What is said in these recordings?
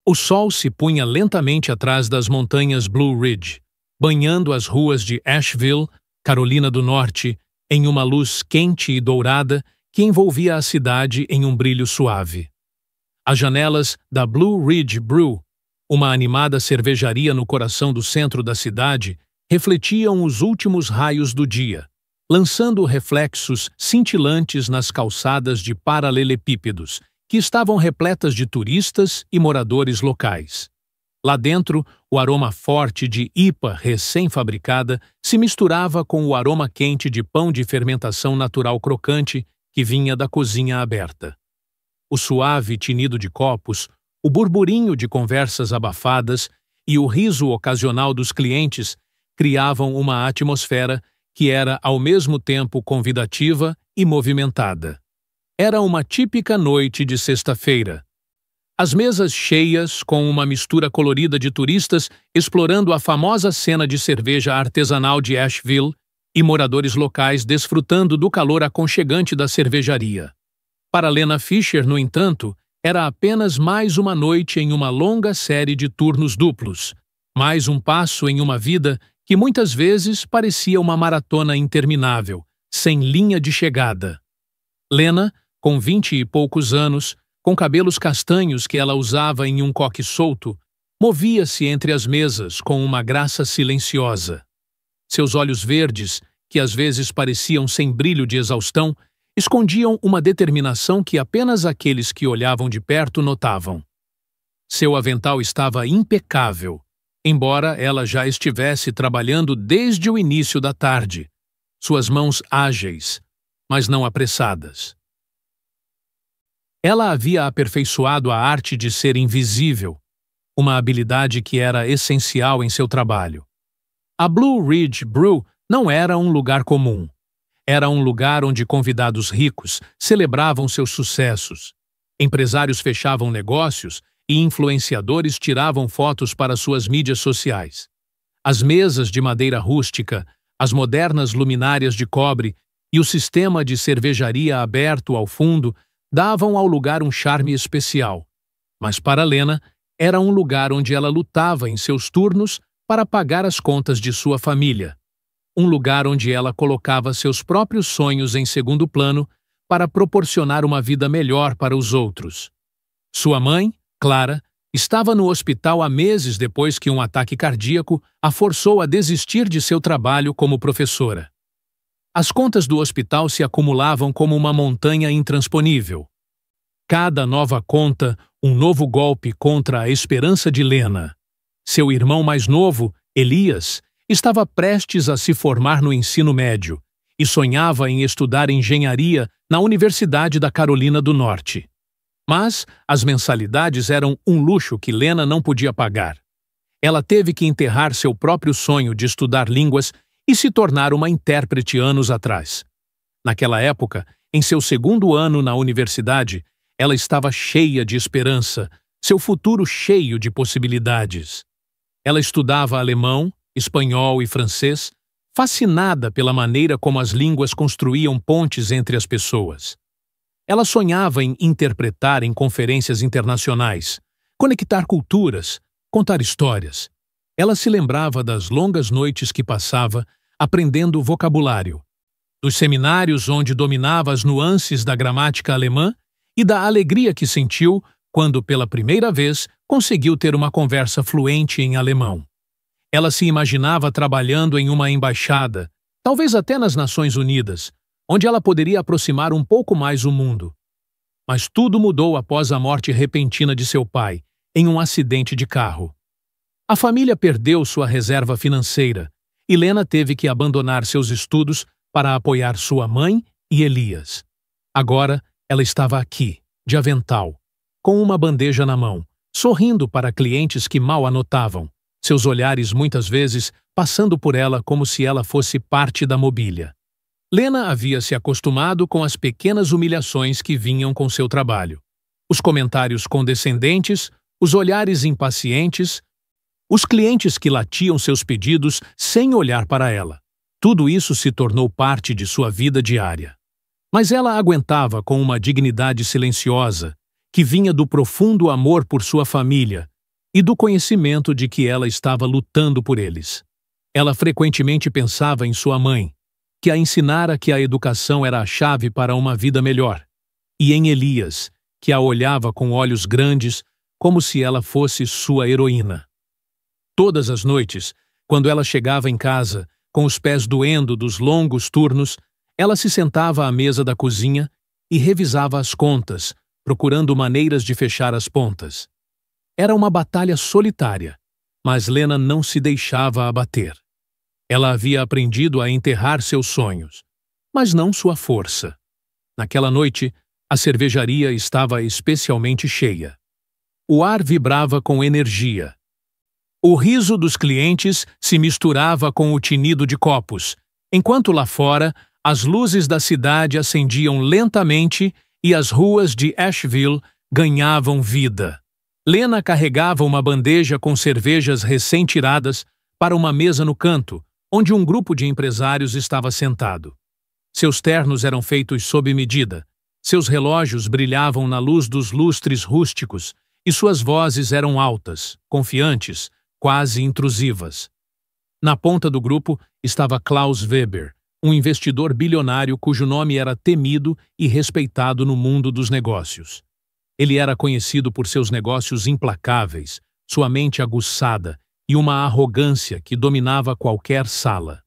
O sol se punha lentamente atrás das montanhas Blue Ridge, banhando as ruas de Asheville, Carolina do Norte, em uma luz quente e dourada que envolvia a cidade em um brilho suave. As janelas da Blue Ridge Brew, uma animada cervejaria no coração do centro da cidade, refletiam os últimos raios do dia, lançando reflexos cintilantes nas calçadas de paralelepípedos, que estavam repletas de turistas e moradores locais. Lá dentro, o aroma forte de IPA recém-fabricada se misturava com o aroma quente de pão de fermentação natural crocante que vinha da cozinha aberta. O suave tinido de copos, o burburinho de conversas abafadas e o riso ocasional dos clientes criavam uma atmosfera que era ao mesmo tempo convidativa e movimentada. Era uma típica noite de sexta-feira. As mesas cheias, com uma mistura colorida de turistas explorando a famosa cena de cerveja artesanal de Asheville e moradores locais desfrutando do calor aconchegante da cervejaria. Para Lena Fisher, no entanto, era apenas mais uma noite em uma longa série de turnos duplos, mais um passo em uma vida que muitas vezes parecia uma maratona interminável, sem linha de chegada. Lena, com 20 e poucos anos, com cabelos castanhos que ela usava em um coque solto, movia-se entre as mesas com uma graça silenciosa. Seus olhos verdes, que às vezes pareciam sem brilho de exaustão, escondiam uma determinação que apenas aqueles que olhavam de perto notavam. Seu avental estava impecável, embora ela já estivesse trabalhando desde o início da tarde, suas mãos ágeis, mas não apressadas. Ela havia aperfeiçoado a arte de ser invisível, uma habilidade que era essencial em seu trabalho. A Blue Ridge Brew não era um lugar comum. Era um lugar onde convidados ricos celebravam seus sucessos, empresários fechavam negócios e influenciadores tiravam fotos para suas mídias sociais. As mesas de madeira rústica, as modernas luminárias de cobre e o sistema de cervejaria aberto ao fundo davam ao lugar um charme especial. Mas para Lena, era um lugar onde ela lutava em seus turnos para pagar as contas de sua família. Um lugar onde ela colocava seus próprios sonhos em segundo plano para proporcionar uma vida melhor para os outros. Sua mãe, Clara, estava no hospital há meses depois que um ataque cardíaco a forçou a desistir de seu trabalho como professora. As contas do hospital se acumulavam como uma montanha intransponível. Cada nova conta, um novo golpe contra a esperança de Lena. Seu irmão mais novo, Elias, estava prestes a se formar no ensino médio e sonhava em estudar engenharia na Universidade da Carolina do Norte. Mas as mensalidades eram um luxo que Lena não podia pagar. Ela teve que enterrar seu próprio sonho de estudar línguas e se tornar uma intérprete anos atrás. Naquela época, em seu segundo ano na universidade, ela estava cheia de esperança, seu futuro cheio de possibilidades. Ela estudava alemão, espanhol e francês, fascinada pela maneira como as línguas construíam pontes entre as pessoas. Ela sonhava em interpretar em conferências internacionais, conectar culturas, contar histórias. Ela se lembrava das longas noites que passava aprendendo vocabulário, dos seminários onde dominava as nuances da gramática alemã e da alegria que sentiu quando, pela primeira vez, conseguiu ter uma conversa fluente em alemão. Ela se imaginava trabalhando em uma embaixada, talvez até nas Nações Unidas, onde ela poderia aproximar um pouco mais o mundo. Mas tudo mudou após a morte repentina de seu pai, em um acidente de carro. A família perdeu sua reserva financeira e Lena teve que abandonar seus estudos para apoiar sua mãe e Elias. Agora, ela estava aqui, de avental, com uma bandeja na mão, sorrindo para clientes que mal a notavam, seus olhares muitas vezes passando por ela como se ela fosse parte da mobília. Lena havia se acostumado com as pequenas humilhações que vinham com seu trabalho. Os comentários condescendentes, os olhares impacientes, os clientes que latiam seus pedidos sem olhar para ela. Tudo isso se tornou parte de sua vida diária. Mas ela aguentava com uma dignidade silenciosa, que vinha do profundo amor por sua família, e do conhecimento de que ela estava lutando por eles. Ela frequentemente pensava em sua mãe, que a ensinara que a educação era a chave para uma vida melhor, e em Elias, que a olhava com olhos grandes, como se ela fosse sua heroína. Todas as noites, quando ela chegava em casa, com os pés doendo dos longos turnos, ela se sentava à mesa da cozinha e revisava as contas, procurando maneiras de fechar as pontas. Era uma batalha solitária, mas Lena não se deixava abater. Ela havia aprendido a enterrar seus sonhos, mas não sua força. Naquela noite, a cervejaria estava especialmente cheia. O ar vibrava com energia. O riso dos clientes se misturava com o tinido de copos, enquanto lá fora as luzes da cidade acendiam lentamente e as ruas de Asheville ganhavam vida. Lena carregava uma bandeja com cervejas recém-tiradas para uma mesa no canto, onde um grupo de empresários estava sentado. Seus ternos eram feitos sob medida, seus relógios brilhavam na luz dos lustres rústicos e suas vozes eram altas, confiantes, quase intrusivas. Na ponta do grupo estava Klaus Weber, um investidor bilionário cujo nome era temido e respeitado no mundo dos negócios. Ele era conhecido por seus negócios implacáveis, sua mente aguçada e uma arrogância que dominava qualquer sala.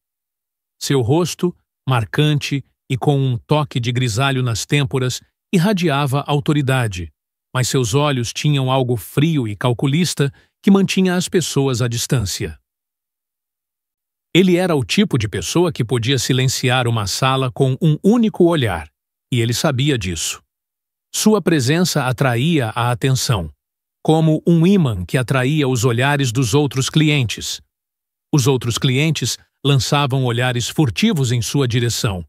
Seu rosto, marcante e com um toque de grisalho nas têmporas, irradiava autoridade, mas seus olhos tinham algo frio e calculista que mantinha as pessoas à distância. Ele era o tipo de pessoa que podia silenciar uma sala com um único olhar, e ele sabia disso. Sua presença atraía a atenção, como um ímã que atraía os olhares dos outros clientes. Os outros clientes lançavam olhares furtivos em sua direção.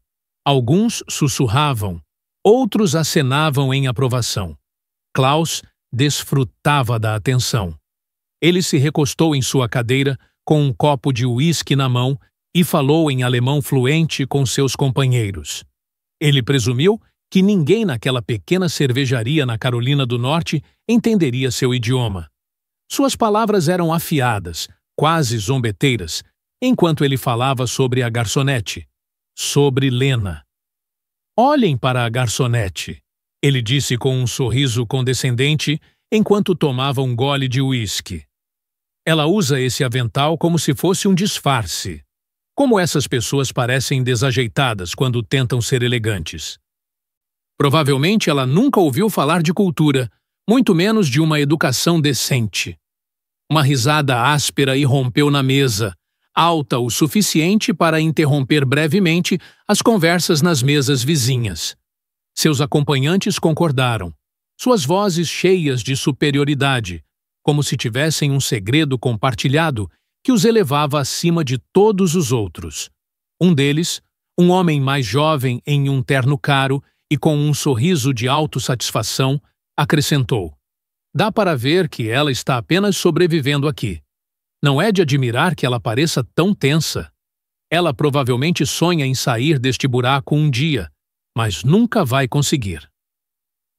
Alguns sussurravam, outros acenavam em aprovação. Klaus desfrutava da atenção. Ele se recostou em sua cadeira com um copo de uísque na mão e falou em alemão fluente com seus companheiros. Ele presumiu que ninguém naquela pequena cervejaria na Carolina do Norte entenderia seu idioma. Suas palavras eram afiadas, quase zombeteiras, enquanto ele falava sobre a garçonete, sobre Lena. "Olhem para a garçonete", ele disse com um sorriso condescendente enquanto tomava um gole de uísque. "Ela usa esse avental como se fosse um disfarce. Como essas pessoas parecem desajeitadas quando tentam ser elegantes. Provavelmente ela nunca ouviu falar de cultura, muito menos de uma educação decente." Uma risada áspera irrompeu na mesa, alta o suficiente para interromper brevemente as conversas nas mesas vizinhas. Seus acompanhantes concordaram, suas vozes cheias de superioridade, como se tivessem um segredo compartilhado que os elevava acima de todos os outros. Um deles, um homem mais jovem em um terno caro e com um sorriso de autossatisfação, acrescentou: "Dá para ver que ela está apenas sobrevivendo aqui. Não é de admirar que ela pareça tão tensa. Ela provavelmente sonha em sair deste buraco um dia, mas nunca vai conseguir."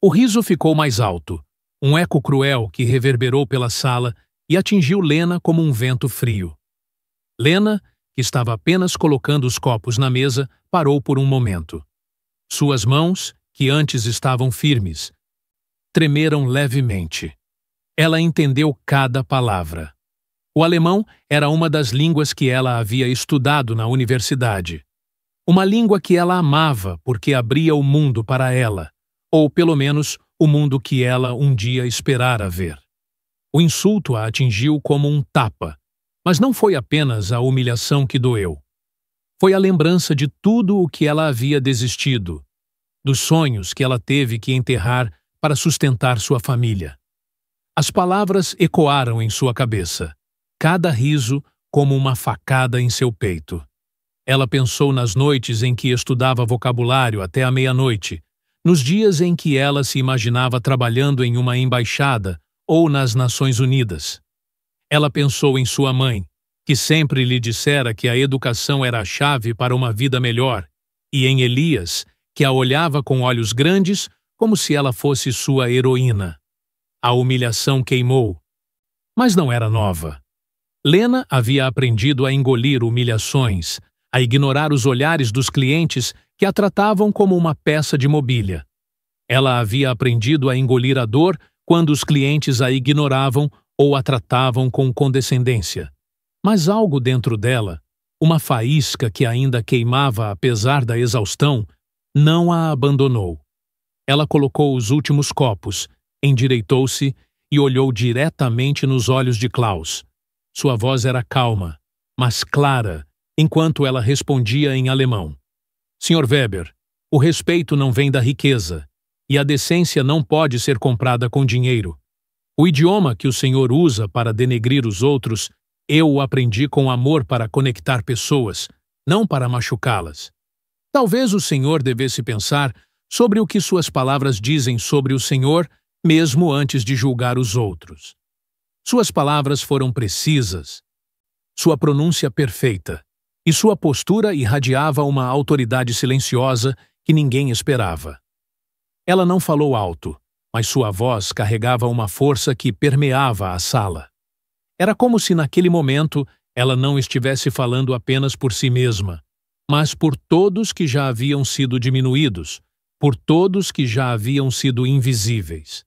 O riso ficou mais alto, um eco cruel que reverberou pela sala e atingiu Lena como um vento frio. Lena, que estava apenas colocando os copos na mesa, parou por um momento. Suas mãos, que antes estavam firmes, tremeram levemente. Ela entendeu cada palavra. O alemão era uma das línguas que ela havia estudado na universidade. Uma língua que ela amava porque abria o mundo para ela, ou pelo menos o mundo que ela um dia esperara ver. O insulto a atingiu como um tapa, mas não foi apenas a humilhação que doeu. Foi a lembrança de tudo o que ela havia desistido, dos sonhos que ela teve que enterrar para sustentar sua família. As palavras ecoaram em sua cabeça, cada riso como uma facada em seu peito. Ela pensou nas noites em que estudava vocabulário até a meia-noite, nos dias em que ela se imaginava trabalhando em uma embaixada ou nas Nações Unidas. Ela pensou em sua mãe, que sempre lhe dissera que a educação era a chave para uma vida melhor, e em Elias, que a olhava com olhos grandes como se ela fosse sua heroína. A humilhação queimou. mas não era nova. Lena havia aprendido a engolir humilhações, a ignorar os olhares dos clientes que a tratavam como uma peça de mobília. Ela havia aprendido a engolir a dor quando os clientes a ignoravam ou a tratavam com condescendência. Mas algo dentro dela, uma faísca que ainda queimava apesar da exaustão, não a abandonou. Ela colocou os últimos copos, endireitou-se e olhou diretamente nos olhos de Klaus. Sua voz era calma, mas clara, enquanto ela respondia em alemão. Sr. Weber, o respeito não vem da riqueza, e a decência não pode ser comprada com dinheiro. O idioma que o senhor usa para denegrir os outros, eu o aprendi com amor para conectar pessoas, não para machucá-las. Talvez o senhor devesse pensar sobre o que suas palavras dizem sobre o senhor, mesmo antes de julgar os outros. Suas palavras foram precisas, sua pronúncia perfeita, e sua postura irradiava uma autoridade silenciosa que ninguém esperava. Ela não falou alto, mas sua voz carregava uma força que permeava a sala. Era como se naquele momento ela não estivesse falando apenas por si mesma, mas por todos que já haviam sido diminuídos, por todos que já haviam sido invisíveis.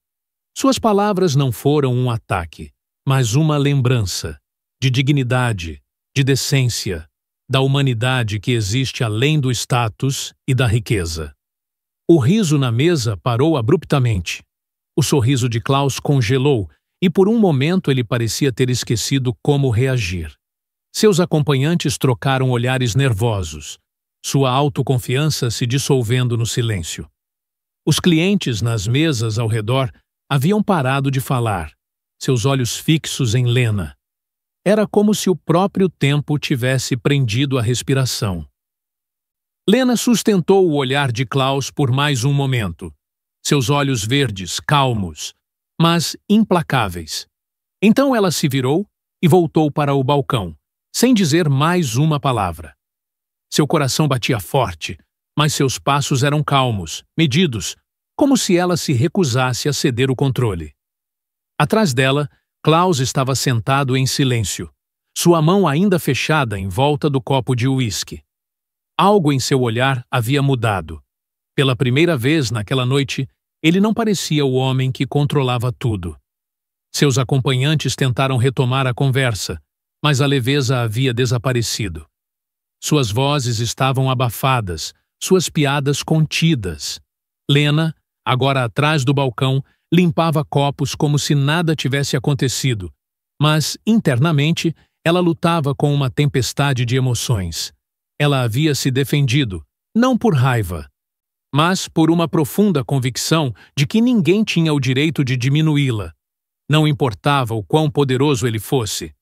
Suas palavras não foram um ataque, mas uma lembrança de dignidade, de decência, da humanidade que existe além do status e da riqueza. O riso na mesa parou abruptamente. O sorriso de Klaus congelou e por um momento ele parecia ter esquecido como reagir. Seus acompanhantes trocaram olhares nervosos, sua autoconfiança se dissolvendo no silêncio. Os clientes nas mesas ao redor haviam parado de falar, seus olhos fixos em Lena. Era como se o próprio tempo tivesse prendido a respiração. Lena sustentou o olhar de Klaus por mais um momento. Seus olhos verdes, calmos, mas implacáveis. Então ela se virou e voltou para o balcão, sem dizer mais uma palavra. Seu coração batia forte, mas seus passos eram calmos, medidos, como se ela se recusasse a ceder o controle. Atrás dela, Klaus estava sentado em silêncio, sua mão ainda fechada em volta do copo de uísque. Algo em seu olhar havia mudado. Pela primeira vez naquela noite, ele não parecia o homem que controlava tudo. Seus acompanhantes tentaram retomar a conversa, mas a leveza havia desaparecido. Suas vozes estavam abafadas, suas piadas contidas. Lena, agora atrás do balcão, limpava copos como se nada tivesse acontecido, mas, internamente, ela lutava com uma tempestade de emoções. Ela havia se defendido, não por raiva, mas por uma profunda convicção de que ninguém tinha o direito de diminuí-la. Não importava o quão poderoso ele fosse.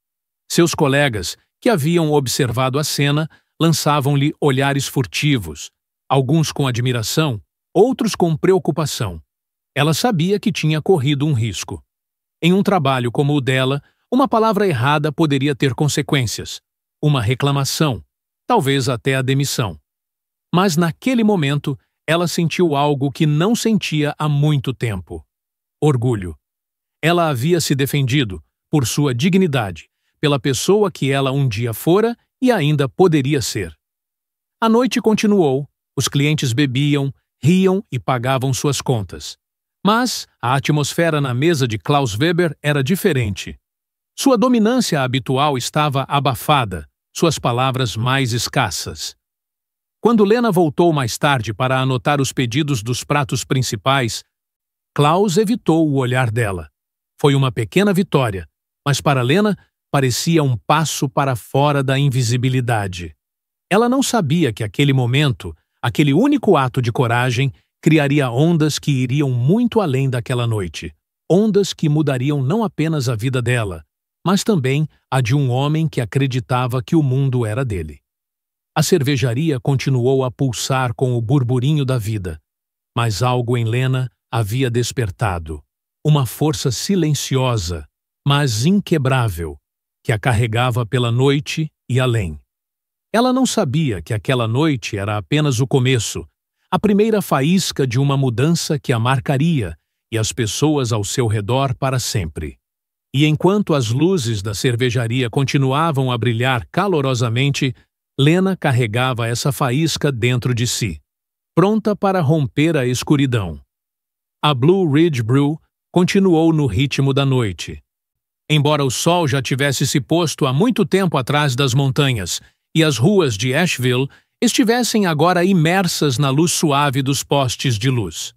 Seus colegas, que haviam observado a cena, lançavam-lhe olhares furtivos, alguns com admiração, outros com preocupação. Ela sabia que tinha corrido um risco. Em um trabalho como o dela, uma palavra errada poderia ter consequências, uma reclamação, talvez até a demissão. Mas naquele momento, ela sentiu algo que não sentia há muito tempo: orgulho. Ela havia se defendido, por sua dignidade, pela pessoa que ela um dia fora e ainda poderia ser. A noite continuou, os clientes bebiam, riam e pagavam suas contas. Mas a atmosfera na mesa de Klaus Weber era diferente. Sua dominância habitual estava abafada, suas palavras mais escassas. Quando Lena voltou mais tarde para anotar os pedidos dos pratos principais, Klaus evitou o olhar dela. Foi uma pequena vitória, mas para Lena parecia um passo para fora da invisibilidade. Ela não sabia que aquele momento, aquele único ato de coragem, criaria ondas que iriam muito além daquela noite. Ondas que mudariam não apenas a vida dela, mas também a de um homem que acreditava que o mundo era dele. A cervejaria continuou a pulsar com o burburinho da vida, mas algo em Lena havia despertado. Uma força silenciosa, mas inquebrável, que a carregava pela noite e além. Ela não sabia que aquela noite era apenas o começo, a primeira faísca de uma mudança que a marcaria e as pessoas ao seu redor para sempre. E enquanto as luzes da cervejaria continuavam a brilhar calorosamente, Lena carregava essa faísca dentro de si, pronta para romper a escuridão. A Blue Ridge Brew continuou no ritmo da noite. Embora o sol já tivesse se posto há muito tempo atrás das montanhas e as ruas de Asheville estivessem agora imersas na luz suave dos postes de luz.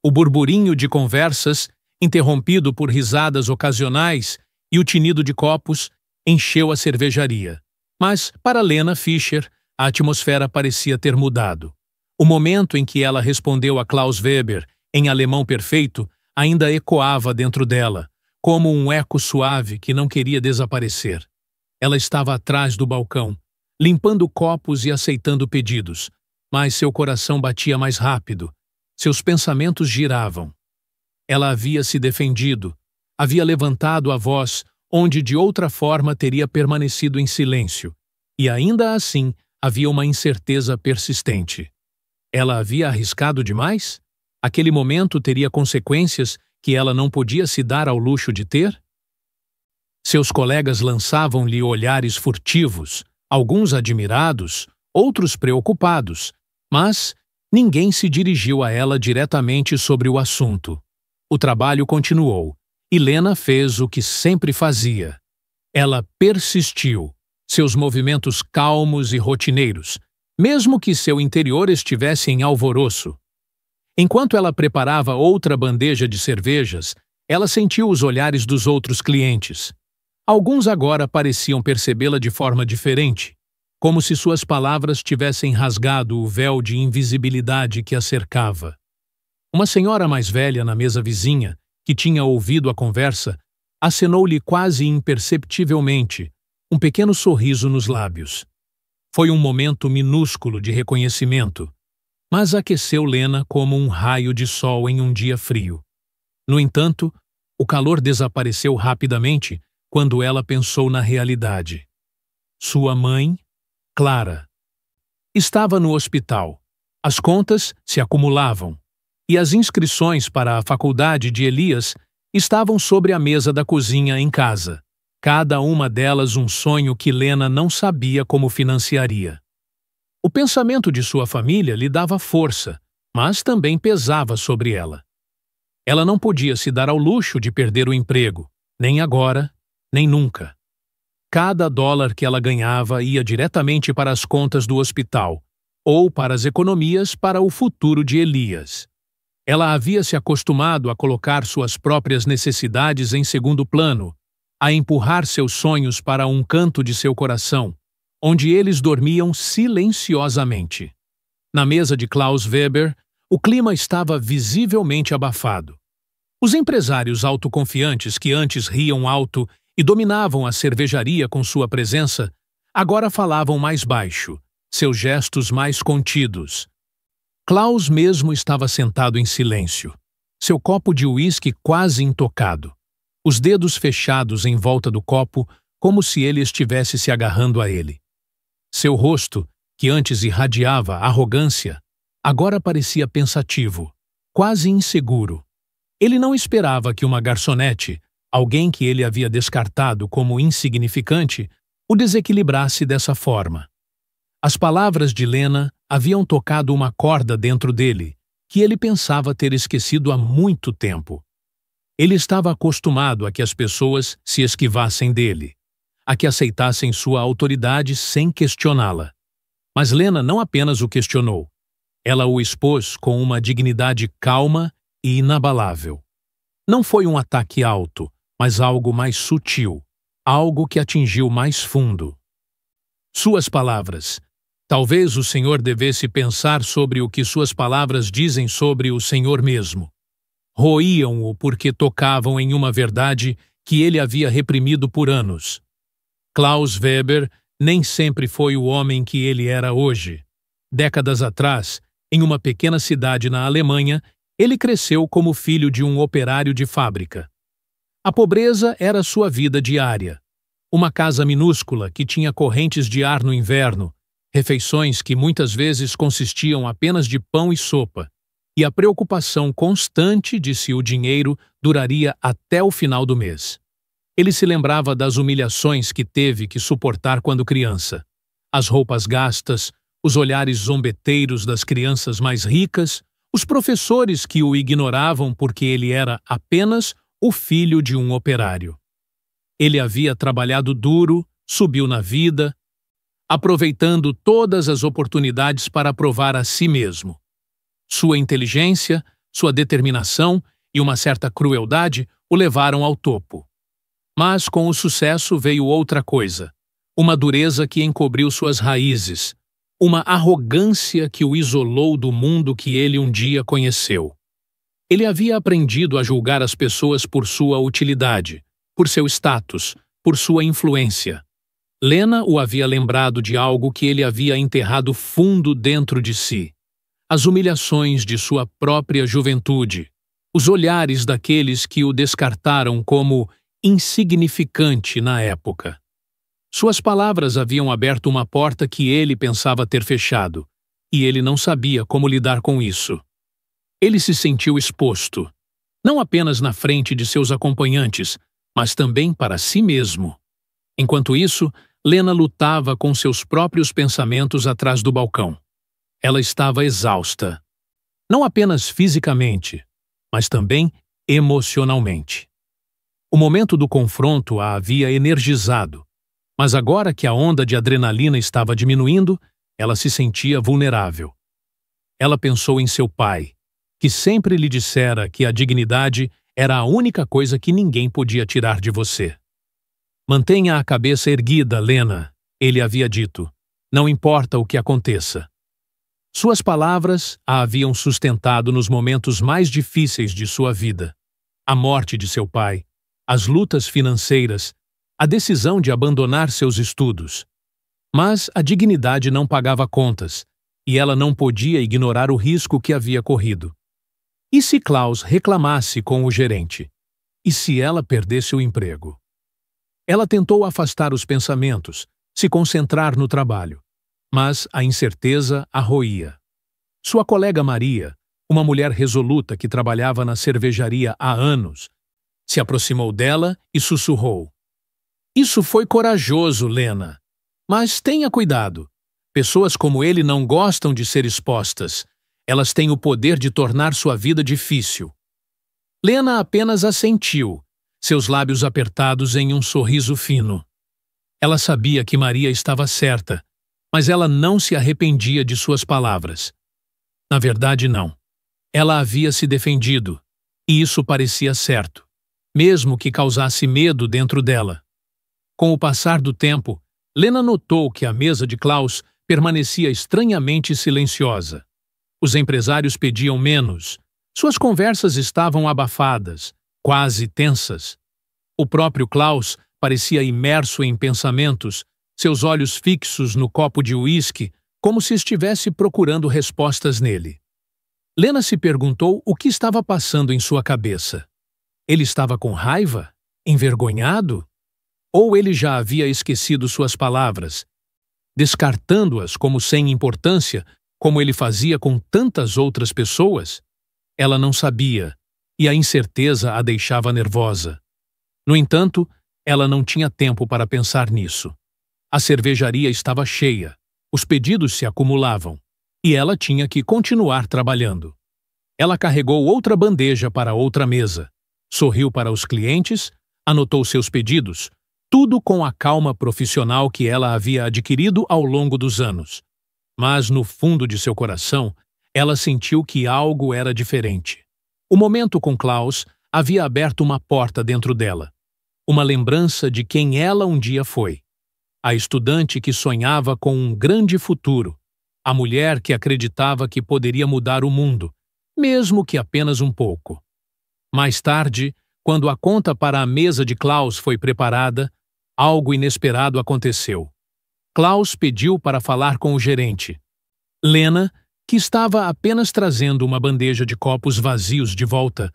O burburinho de conversas, interrompido por risadas ocasionais e o tinido de copos, encheu a cervejaria. Mas, para Lena Fischer, a atmosfera parecia ter mudado. O momento em que ela respondeu a Klaus Weber, em alemão perfeito, ainda ecoava dentro dela, como um eco suave que não queria desaparecer. Ela estava atrás do balcão, limpando copos e aceitando pedidos, mas seu coração batia mais rápido, seus pensamentos giravam. Ela havia se defendido, havia levantado a voz onde de outra forma teria permanecido em silêncio, e ainda assim havia uma incerteza persistente. Ela havia arriscado demais? Aquele momento teria consequências que ela não podia se dar ao luxo de ter? Seus colegas lançavam-lhe olhares furtivos, alguns admirados, outros preocupados, mas ninguém se dirigiu a ela diretamente sobre o assunto. O trabalho continuou, e Lena fez o que sempre fazia. Ela persistiu, seus movimentos calmos e rotineiros, mesmo que seu interior estivesse em alvoroço. Enquanto ela preparava outra bandeja de cervejas, ela sentiu os olhares dos outros clientes. Alguns agora pareciam percebê-la de forma diferente, como se suas palavras tivessem rasgado o véu de invisibilidade que a cercava. Uma senhora mais velha na mesa vizinha, que tinha ouvido a conversa, acenou-lhe quase imperceptivelmente, um pequeno sorriso nos lábios. Foi um momento minúsculo de reconhecimento, mas aqueceu Lena como um raio de sol em um dia frio. No entanto, o calor desapareceu rapidamente quando ela pensou na realidade. Sua mãe, Clara, estava no hospital. As contas se acumulavam, e as inscrições para a faculdade de Elias estavam sobre a mesa da cozinha em casa, cada uma delas um sonho que Lena não sabia como financiaria. O pensamento de sua família lhe dava força, mas também pesava sobre ela. Ela não podia se dar ao luxo de perder o emprego, nem agora, nem nunca. Cada dólar que ela ganhava ia diretamente para as contas do hospital, ou para as economias para o futuro de Elias. Ela havia se acostumado a colocar suas próprias necessidades em segundo plano, a empurrar seus sonhos para um canto de seu coração, onde eles dormiam silenciosamente. Na mesa de Klaus Weber, o clima estava visivelmente abafado. Os empresários autoconfiantes que antes riam alto e dominavam a cervejaria com sua presença, agora falavam mais baixo, seus gestos mais contidos. Klaus mesmo estava sentado em silêncio, seu copo de uísque quase intocado, os dedos fechados em volta do copo como se ele estivesse se agarrando a ele. Seu rosto, que antes irradiava arrogância, agora parecia pensativo, quase inseguro. Ele não esperava que uma garçonete, alguém que ele havia descartado como insignificante, o desequilibrasse dessa forma. As palavras de Lena haviam tocado uma corda dentro dele, que ele pensava ter esquecido há muito tempo. Ele estava acostumado a que as pessoas se esquivassem dele, a que aceitassem sua autoridade sem questioná-la. Mas Lena não apenas o questionou. Ela o expôs com uma dignidade calma e inabalável. Não foi um ataque alto, mas algo mais sutil, algo que atingiu mais fundo. Suas palavras. Talvez o Senhor devesse pensar sobre o que suas palavras dizem sobre o Senhor mesmo. Roíam-o porque tocavam em uma verdade que ele havia reprimido por anos. Klaus Weber nem sempre foi o homem que ele era hoje. Décadas atrás, em uma pequena cidade na Alemanha, ele cresceu como filho de um operário de fábrica. A pobreza era sua vida diária. Uma casa minúscula que tinha correntes de ar no inverno, refeições que muitas vezes consistiam apenas de pão e sopa, e a preocupação constante de se o dinheiro duraria até o final do mês. Ele se lembrava das humilhações que teve que suportar quando criança. As roupas gastas, os olhares zombeteiros das crianças mais ricas, os professores que o ignoravam porque ele era apenas o filho de um operário. Ele havia trabalhado duro, subiu na vida, aproveitando todas as oportunidades para provar a si mesmo. Sua inteligência, sua determinação e uma certa crueldade o levaram ao topo. Mas com o sucesso veio outra coisa, uma dureza que encobriu suas raízes, uma arrogância que o isolou do mundo que ele um dia conheceu. Ele havia aprendido a julgar as pessoas por sua utilidade, por seu status, por sua influência. Lena o havia lembrado de algo que ele havia enterrado fundo dentro de si. As humilhações de sua própria juventude, os olhares daqueles que o descartaram como insignificante na época. Suas palavras haviam aberto uma porta que ele pensava ter fechado, e ele não sabia como lidar com isso. Ele se sentiu exposto, não apenas na frente de seus acompanhantes, mas também para si mesmo. Enquanto isso, Lena lutava com seus próprios pensamentos atrás do balcão. Ela estava exausta, não apenas fisicamente, mas também emocionalmente. O momento do confronto a havia energizado, mas agora que a onda de adrenalina estava diminuindo, ela se sentia vulnerável. Ela pensou em seu pai, que sempre lhe dissera que a dignidade era a única coisa que ninguém podia tirar de você. Mantenha a cabeça erguida, Lena, ele havia dito. Não importa o que aconteça. Suas palavras a haviam sustentado nos momentos mais difíceis de sua vida. A morte de seu pai, as lutas financeiras, a decisão de abandonar seus estudos. Mas a dignidade não pagava contas, e ela não podia ignorar o risco que havia corrido. E se Klaus reclamasse com o gerente? E se ela perdesse o emprego? Ela tentou afastar os pensamentos, se concentrar no trabalho, mas a incerteza a roía. Sua colega Maria, uma mulher resoluta que trabalhava na cervejaria há anos, se aproximou dela e sussurrou. Isso foi corajoso, Lena. Mas tenha cuidado. Pessoas como ele não gostam de ser expostas. Elas têm o poder de tornar sua vida difícil. Lena apenas assentiu, seus lábios apertados em um sorriso fino. Ela sabia que Maria estava certa, mas ela não se arrependia de suas palavras. Na verdade, não. Ela havia se defendido, e isso parecia certo, mesmo que causasse medo dentro dela. Com o passar do tempo, Lena notou que a mesa de Klaus permanecia estranhamente silenciosa. Os empresários pediam menos. Suas conversas estavam abafadas, quase tensas. O próprio Klaus parecia imerso em pensamentos, seus olhos fixos no copo de uísque, como se estivesse procurando respostas nele. Lena se perguntou o que estava passando em sua cabeça. Ele estava com raiva? Envergonhado? Ou ele já havia esquecido suas palavras, descartando-as como sem importância, como ele fazia com tantas outras pessoas? Ela não sabia, e a incerteza a deixava nervosa. No entanto, ela não tinha tempo para pensar nisso. A cervejaria estava cheia, os pedidos se acumulavam, e ela tinha que continuar trabalhando. Ela carregou outra bandeja para outra mesa, sorriu para os clientes, anotou seus pedidos, tudo com a calma profissional que ela havia adquirido ao longo dos anos. Mas, no fundo de seu coração, ela sentiu que algo era diferente. O momento com Klaus havia aberto uma porta dentro dela. Uma lembrança de quem ela um dia foi. A estudante que sonhava com um grande futuro. A mulher que acreditava que poderia mudar o mundo, mesmo que apenas um pouco. Mais tarde, quando a conta para a mesa de Klaus foi preparada, algo inesperado aconteceu. Klaus pediu para falar com o gerente. Lena, que estava apenas trazendo uma bandeja de copos vazios de volta,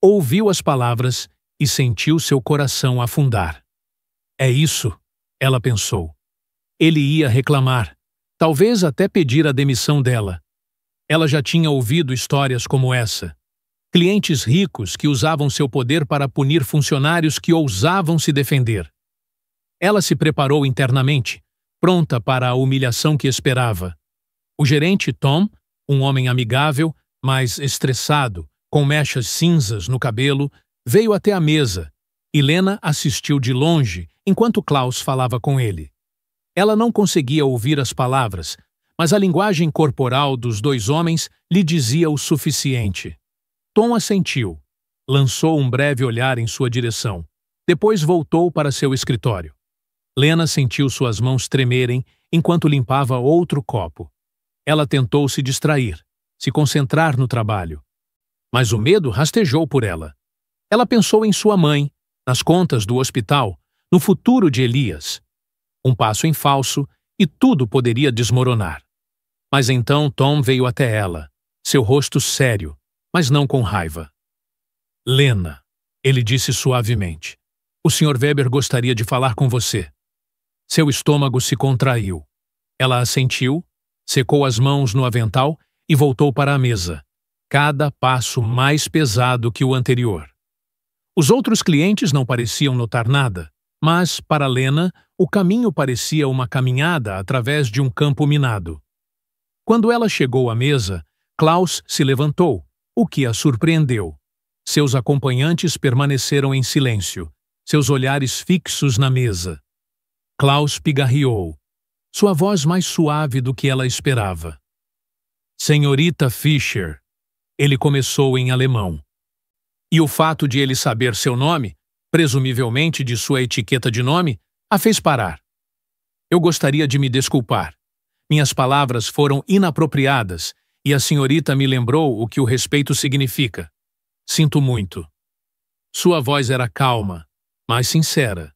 ouviu as palavras e sentiu seu coração afundar. É isso, ela pensou. Ele ia reclamar, talvez até pedir a demissão dela. Ela já tinha ouvido histórias como essa. Clientes ricos que usavam seu poder para punir funcionários que ousavam se defender. Ela se preparou internamente, pronta para a humilhação que esperava. O gerente Tom, um homem amigável, mas estressado, com mechas cinzas no cabelo, veio até a mesa e Lena assistiu de longe enquanto Klaus falava com ele. Ela não conseguia ouvir as palavras, mas a linguagem corporal dos dois homens lhe dizia o suficiente. Tom assentiu, lançou um breve olhar em sua direção. Depois voltou para seu escritório. Lena sentiu suas mãos tremerem enquanto limpava outro copo. Ela tentou se distrair, se concentrar no trabalho. Mas o medo rastejou por ela. Ela pensou em sua mãe, nas contas do hospital, no futuro de Elias. Um passo em falso e tudo poderia desmoronar. Mas então Tom veio até ela, seu rosto sério, mas não com raiva. Lena, ele disse suavemente, o Sr. Weber gostaria de falar com você. Seu estômago se contraiu. Ela assentiu, secou as mãos no avental e voltou para a mesa, cada passo mais pesado que o anterior. Os outros clientes não pareciam notar nada, mas, para Lena, o caminho parecia uma caminhada através de um campo minado. Quando ela chegou à mesa, Klaus se levantou, o que a surpreendeu. Seus acompanhantes permaneceram em silêncio, seus olhares fixos na mesa. Klaus pigarreou, sua voz mais suave do que ela esperava. Senhorita Fischer, ele começou em alemão. E o fato de ele saber seu nome, presumivelmente de sua etiqueta de nome, a fez parar. Eu gostaria de me desculpar. Minhas palavras foram inapropriadas e a senhorita me lembrou o que o respeito significa. Sinto muito. Sua voz era calma, mas sincera,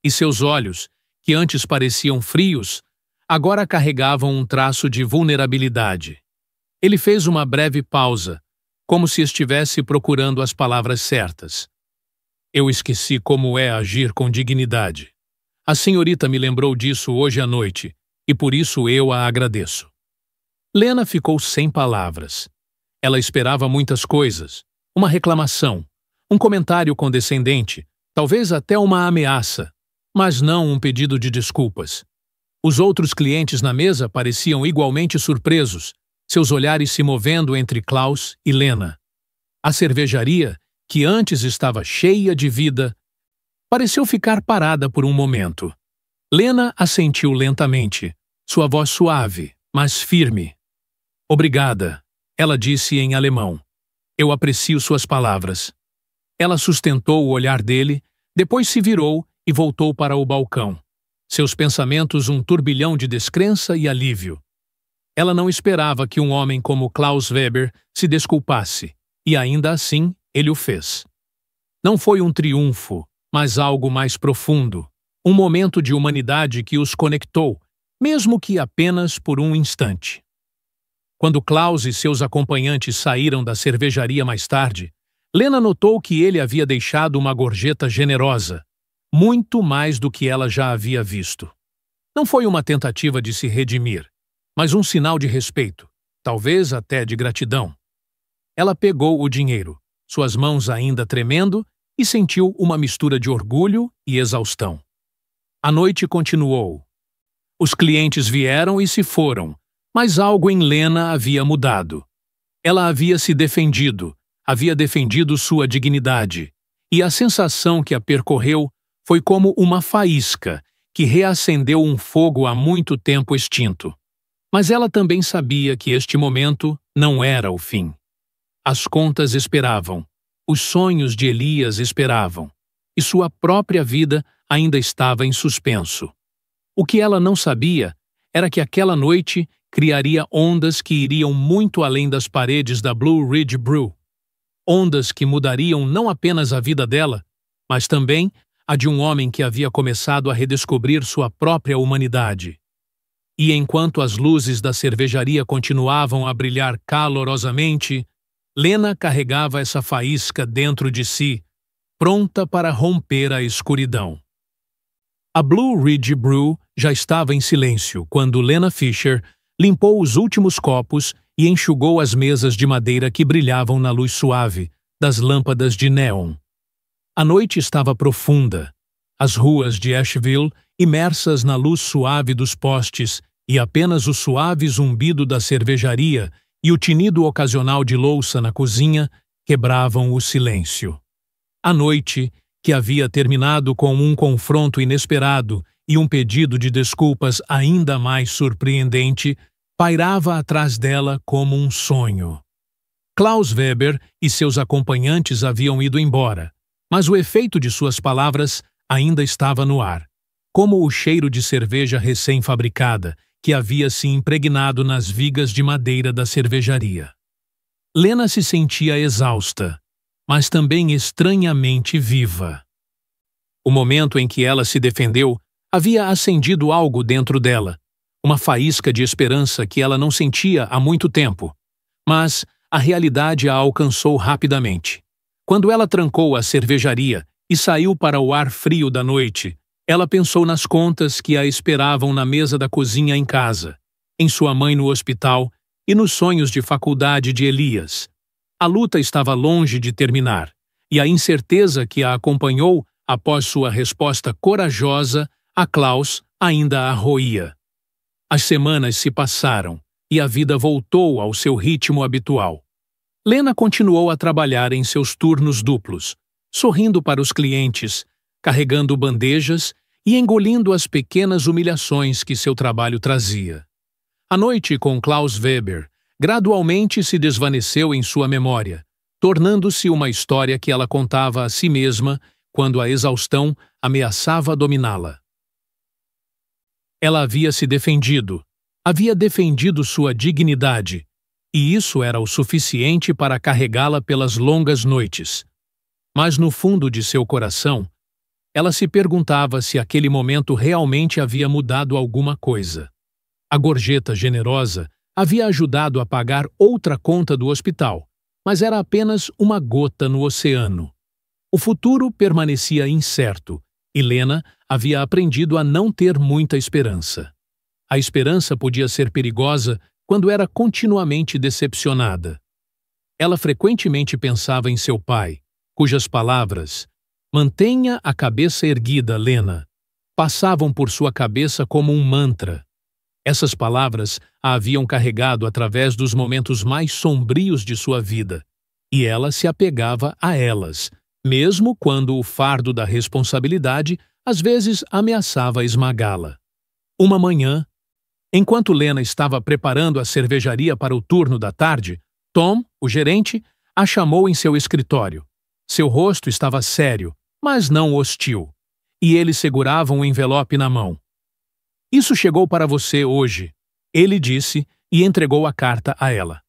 e seus olhos, que antes pareciam frios, agora carregavam um traço de vulnerabilidade. Ele fez uma breve pausa, como se estivesse procurando as palavras certas. Eu esqueci como é agir com dignidade. A senhorita me lembrou disso hoje à noite, e por isso eu a agradeço. Lena ficou sem palavras. Ela esperava muitas coisas, uma reclamação, um comentário condescendente, talvez até uma ameaça, mas não um pedido de desculpas. Os outros clientes na mesa pareciam igualmente surpresos, seus olhares se movendo entre Klaus e Lena. A cervejaria, que antes estava cheia de vida, pareceu ficar parada por um momento. Lena assentiu lentamente, sua voz suave, mas firme. Obrigada, ela disse em alemão. Eu aprecio suas palavras. Ela sustentou o olhar dele, depois se virou e voltou para o balcão. Seus pensamentos um turbilhão de descrença e alívio. Ela não esperava que um homem como Klaus Weber se desculpasse, e ainda assim ele o fez. Não foi um triunfo, mas algo mais profundo, um momento de humanidade que os conectou, mesmo que apenas por um instante. Quando Klaus e seus acompanhantes saíram da cervejaria mais tarde, Lena notou que ele havia deixado uma gorjeta generosa, muito mais do que ela já havia visto. Não foi uma tentativa de se redimir, mas um sinal de respeito, talvez até de gratidão. Ela pegou o dinheiro, suas mãos ainda tremendo, e sentiu uma mistura de orgulho e exaustão. A noite continuou. Os clientes vieram e se foram, mas algo em Lena havia mudado. Ela havia se defendido, havia defendido sua dignidade, e a sensação que a percorreu foi como uma faísca que reacendeu um fogo há muito tempo extinto. Mas ela também sabia que este momento não era o fim. As contas esperavam, os sonhos de Elias esperavam, e sua própria vida ainda estava em suspenso. O que ela não sabia era que aquela noite criaria ondas que iriam muito além das paredes da Blue Ridge Brew. Ondas que mudariam não apenas a vida dela, mas também a de um homem que havia começado a redescobrir sua própria humanidade. E enquanto as luzes da cervejaria continuavam a brilhar calorosamente, Lena carregava essa faísca dentro de si, pronta para romper a escuridão. A Blue Ridge Brew já estava em silêncio quando Lena Fischer limpou os últimos copos e enxugou as mesas de madeira que brilhavam na luz suave, das lâmpadas de néon. A noite estava profunda. As ruas de Asheville, imersas na luz suave dos postes, e apenas o suave zumbido da cervejaria e o tinido ocasional de louça na cozinha quebravam o silêncio. A noite, que havia terminado com um confronto inesperado e um pedido de desculpas ainda mais surpreendente, pairava atrás dela como um sonho. Klaus Weber e seus acompanhantes haviam ido embora, mas o efeito de suas palavras ainda estava no ar, como o cheiro de cerveja recém-fabricada que havia se impregnado nas vigas de madeira da cervejaria. Lena se sentia exausta, mas também estranhamente viva. O momento em que ela se defendeu havia acendido algo dentro dela, uma faísca de esperança que ela não sentia há muito tempo. Mas a realidade a alcançou rapidamente. Quando ela trancou a cervejaria e saiu para o ar frio da noite, ela pensou nas contas que a esperavam na mesa da cozinha em casa, em sua mãe no hospital e nos sonhos de faculdade de Elias. A luta estava longe de terminar, e a incerteza que a acompanhou após sua resposta corajosa a Klaus ainda a roía. As semanas se passaram e a vida voltou ao seu ritmo habitual. Lena continuou a trabalhar em seus turnos duplos, sorrindo para os clientes, carregando bandejas e engolindo as pequenas humilhações que seu trabalho trazia. A noite com Klaus Weber gradualmente se desvaneceu em sua memória, tornando-se uma história que ela contava a si mesma quando a exaustão ameaçava dominá-la. Ela havia se defendido, havia defendido sua dignidade, e isso era o suficiente para carregá-la pelas longas noites. Mas no fundo de seu coração, ela se perguntava se aquele momento realmente havia mudado alguma coisa. A gorjeta generosa havia ajudado a pagar outra conta do hospital, mas era apenas uma gota no oceano. O futuro permanecia incerto, e Lena havia aprendido a não ter muita esperança. A esperança podia ser perigosa quando era continuamente decepcionada. Ela frequentemente pensava em seu pai, cujas palavras "mantenha a cabeça erguida, Lena" passavam por sua cabeça como um mantra. Essas palavras a haviam carregado através dos momentos mais sombrios de sua vida, e ela se apegava a elas, mesmo quando o fardo da responsabilidade às vezes ameaçava esmagá-la. Uma manhã, enquanto Lena estava preparando a cervejaria para o turno da tarde, Tom, o gerente, a chamou em seu escritório. Seu rosto estava sério, mas não hostil, e ele segurava um envelope na mão. "Isso chegou para você hoje", ele disse e entregou a carta a ela.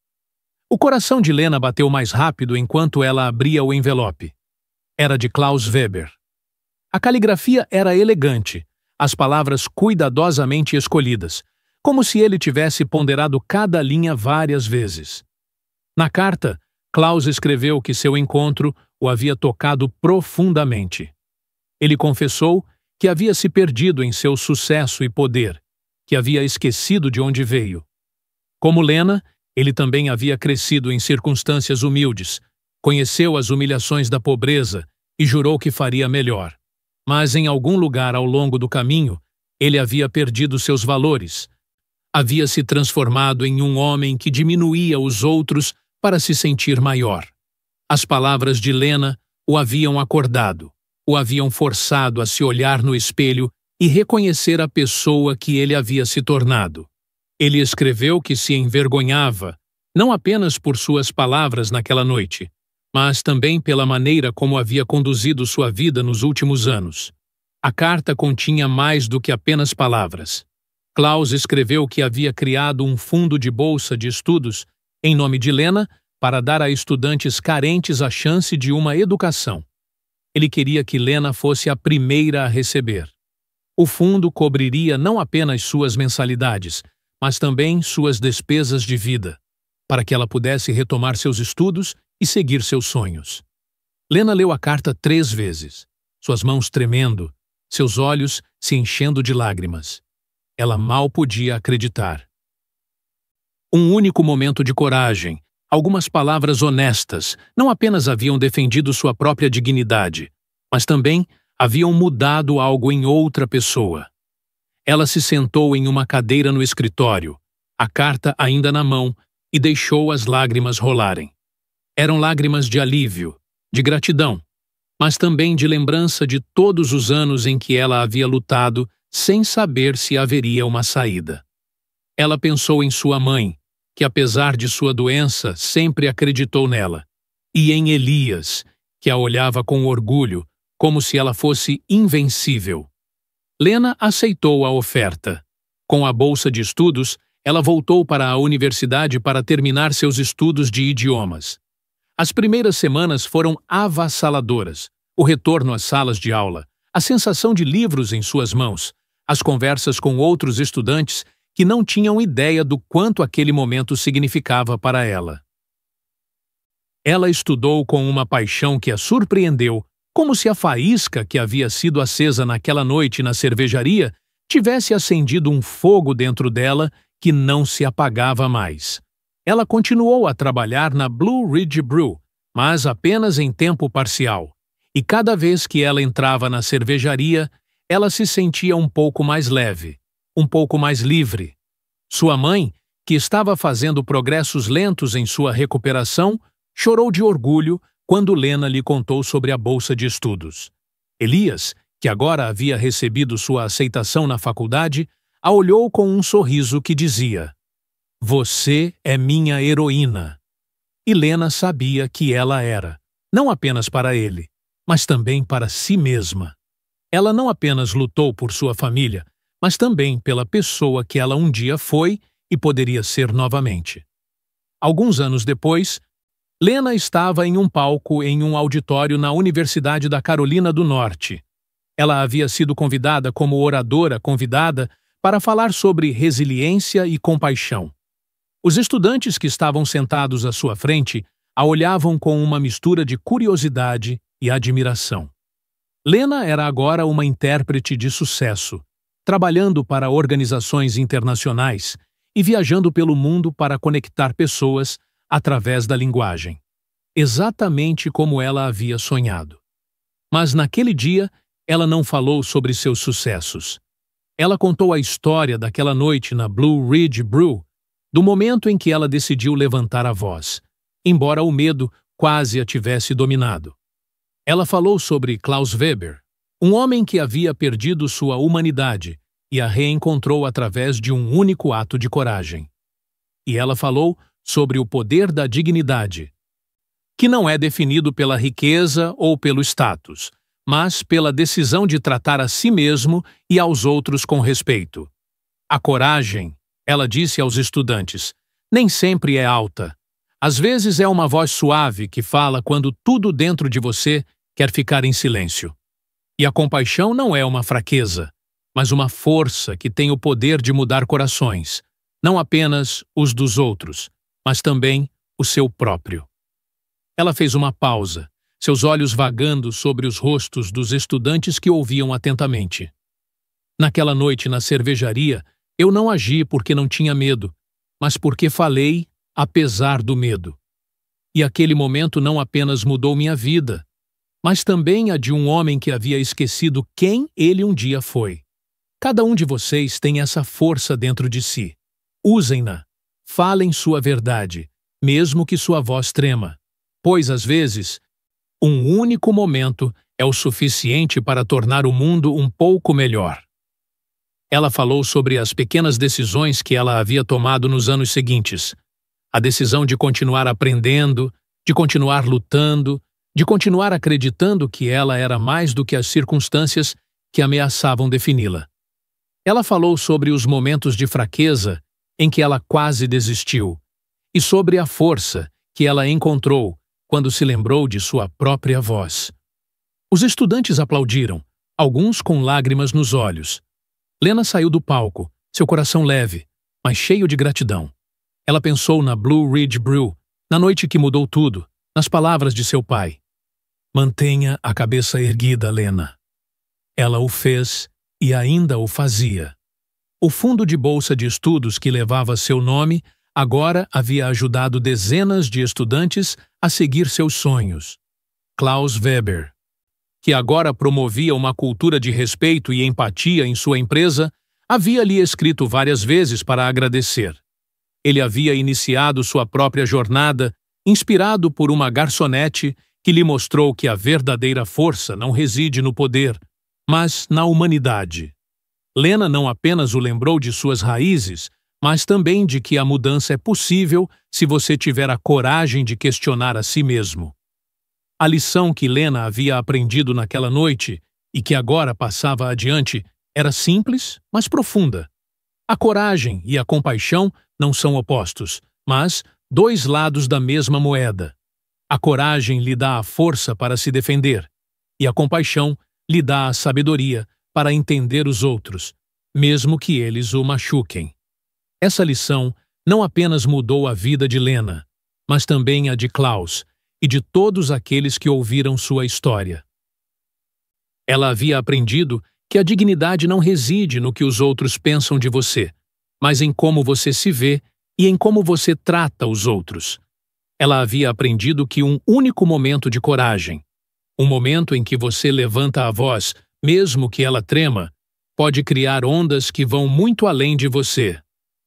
O coração de Lena bateu mais rápido enquanto ela abria o envelope. Era de Klaus Weber. A caligrafia era elegante, as palavras cuidadosamente escolhidas, como se ele tivesse ponderado cada linha várias vezes. Na carta, Klaus escreveu que seu encontro o havia tocado profundamente. Ele confessou que havia se perdido em seu sucesso e poder, que havia esquecido de onde veio. Como Lena, ele também havia crescido em circunstâncias humildes, conheceu as humilhações da pobreza e jurou que faria melhor. Mas em algum lugar ao longo do caminho, ele havia perdido seus valores. Havia se transformado em um homem que diminuía os outros para se sentir maior. As palavras de Lena o haviam acordado, o haviam forçado a se olhar no espelho e reconhecer a pessoa que ele havia se tornado. Ele escreveu que se envergonhava, não apenas por suas palavras naquela noite, mas também pela maneira como havia conduzido sua vida nos últimos anos. A carta continha mais do que apenas palavras. Klaus escreveu que havia criado um fundo de bolsa de estudos em nome de Lena para dar a estudantes carentes a chance de uma educação. Ele queria que Lena fosse a primeira a receber. O fundo cobriria não apenas suas mensalidades, mas também suas despesas de vida, para que ela pudesse retomar seus estudos e seguir seus sonhos. Lena leu a carta 3 vezes, suas mãos tremendo, seus olhos se enchendo de lágrimas. Ela mal podia acreditar. Um único momento de coragem, Algumas palavras honestas não apenas haviam defendido sua própria dignidade, mas também haviam mudado algo em outra pessoa. Ela se sentou em uma cadeira no escritório, a carta ainda na mão, e deixou as lágrimas rolarem. Eram lágrimas de alívio, de gratidão, mas também de lembrança de todos os anos em que ela havia lutado sem saber se haveria uma saída. Ela pensou em sua mãe, que apesar de sua doença sempre acreditou nela, e em Elias, que a olhava com orgulho, como se ela fosse invencível. Lena aceitou a oferta. Com a bolsa de estudos, ela voltou para a universidade para terminar seus estudos de idiomas. As primeiras semanas foram avassaladoras. O retorno às salas de aula, a sensação de livros em suas mãos, as conversas com outros estudantes que não tinham ideia do quanto aquele momento significava para ela. Ela estudou com uma paixão que a surpreendeu, como se a faísca que havia sido acesa naquela noite na cervejaria tivesse acendido um fogo dentro dela que não se apagava mais. Ela continuou a trabalhar na Blue Ridge Brew, mas apenas em tempo parcial. E cada vez que ela entrava na cervejaria, ela se sentia um pouco mais leve, um pouco mais livre. Sua mãe, que estava fazendo progressos lentos em sua recuperação, chorou de orgulho quando Lena lhe contou sobre a bolsa de estudos. Elias, que agora havia recebido sua aceitação na faculdade, a olhou com um sorriso que dizia: "Você é minha heroína." E Lena sabia que ela era, não apenas para ele, mas também para si mesma. Ela não apenas lutou por sua família, mas também pela pessoa que ela um dia foi e poderia ser novamente. Alguns anos depois, Lena estava em um palco em um auditório na Universidade da Carolina do Norte. Ela havia sido convidada como oradora convidada para falar sobre resiliência e compaixão. Os estudantes que estavam sentados à sua frente a olhavam com uma mistura de curiosidade e admiração. Lena era agora uma intérprete de sucesso, trabalhando para organizações internacionais e viajando pelo mundo para conectar pessoas através da linguagem, exatamente como ela havia sonhado. Mas naquele dia, ela não falou sobre seus sucessos. Ela contou a história daquela noite na Blue Ridge Brew, do momento em que ela decidiu levantar a voz, embora o medo quase a tivesse dominado. Ela falou sobre Klaus Weber, um homem que havia perdido sua humanidade e a reencontrou através de um único ato de coragem. E ela falou sobre o poder da dignidade, que não é definido pela riqueza ou pelo status, mas pela decisão de tratar a si mesmo e aos outros com respeito. A coragem, ela disse aos estudantes, nem sempre é alta. Às vezes é uma voz suave que fala quando tudo dentro de você quer ficar em silêncio. E a compaixão não é uma fraqueza, mas uma força que tem o poder de mudar corações, não apenas os dos outros, mas também o seu próprio. Ela fez uma pausa, seus olhos vagando sobre os rostos dos estudantes que ouviam atentamente. Naquela noite na cervejaria, eu não agi porque não tinha medo, mas porque falei apesar do medo. E aquele momento não apenas mudou minha vida, mas também a de um homem que havia esquecido quem ele um dia foi. Cada um de vocês tem essa força dentro de si. Usem-na. Falem sua verdade, mesmo que sua voz trema, pois, às vezes, um único momento é o suficiente para tornar o mundo um pouco melhor. Ela falou sobre as pequenas decisões que ela havia tomado nos anos seguintes. A decisão de continuar aprendendo, de continuar lutando, de continuar acreditando que ela era mais do que as circunstâncias que ameaçavam defini-la. Ela falou sobre os momentos de fraqueza em que ela quase desistiu, e sobre a força que ela encontrou quando se lembrou de sua própria voz. Os estudantes aplaudiram, alguns com lágrimas nos olhos. Lena saiu do palco, seu coração leve, mas cheio de gratidão. Ela pensou na Blue Ridge Brew, na noite que mudou tudo, nas palavras de seu pai. Mantenha a cabeça erguida, Lena. Ela o fez e ainda o fazia. O fundo de bolsa de estudos que levava seu nome agora havia ajudado dezenas de estudantes a seguir seus sonhos. Klaus Weber, que agora promovia uma cultura de respeito e empatia em sua empresa, havia lhe escrito várias vezes para agradecer. Ele havia iniciado sua própria jornada, inspirado por uma garçonete que lhe mostrou que a verdadeira força não reside no poder, mas na humanidade. Lena não apenas o lembrou de suas raízes, mas também de que a mudança é possível se você tiver a coragem de questionar a si mesmo. A lição que Lena havia aprendido naquela noite e que agora passava adiante era simples, mas profunda. A coragem e a compaixão não são opostos, mas dois lados da mesma moeda. A coragem lhe dá a força para se defender, e a compaixão lhe dá a sabedoria para entender os outros, mesmo que eles o machuquem. Essa lição não apenas mudou a vida de Lena, mas também a de Klaus e de todos aqueles que ouviram sua história. Ela havia aprendido que a dignidade não reside no que os outros pensam de você, mas em como você se vê e em como você trata os outros. Ela havia aprendido que um único momento de coragem, um momento em que você levanta a voz, mesmo que ela trema, pode criar ondas que vão muito além de você.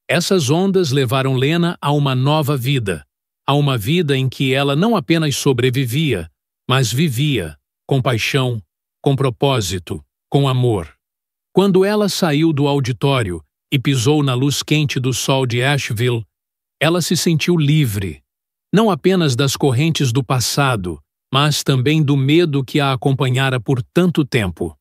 Essas ondas levaram Lena a uma nova vida, a uma vida em que ela não apenas sobrevivia, mas vivia, com paixão, com propósito, com amor. Quando ela saiu do auditório e pisou na luz quente do sol de Asheville, ela se sentiu livre, não apenas das correntes do passado, mas também do medo que a acompanhara por tanto tempo.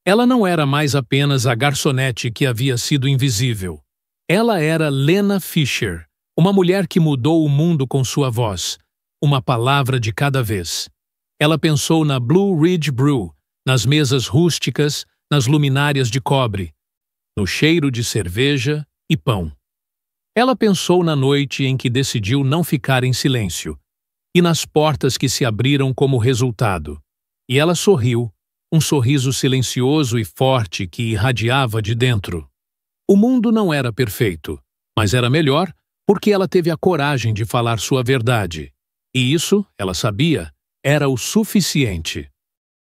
Ela não era mais apenas a garçonete que havia sido invisível. Ela era Lena Fisher, uma mulher que mudou o mundo com sua voz, uma palavra de cada vez. Ela pensou na Blue Ridge Brew, nas mesas rústicas, nas luminárias de cobre, no cheiro de cerveja e pão. Ela pensou na noite em que decidiu não ficar em silêncio, e nas portas que se abriram como resultado. E ela sorriu, um sorriso silencioso e forte que irradiava de dentro. O mundo não era perfeito, mas era melhor porque ela teve a coragem de falar sua verdade. E isso, ela sabia, era o suficiente.